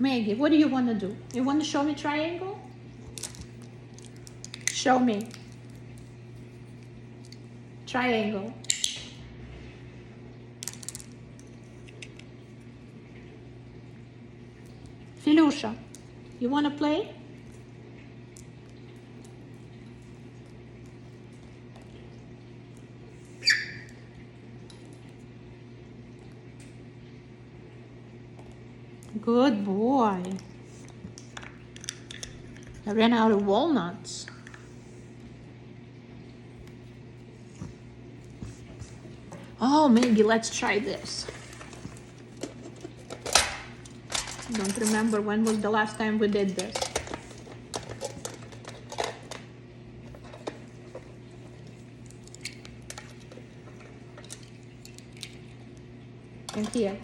Maggie, what do you want to do? You want to show me triangle? Show me. Triangle. Filusha, you want to play? Good boy. I ran out of walnuts. Oh, Maggie, let's try this. Don't remember when was the last time we did this. And here.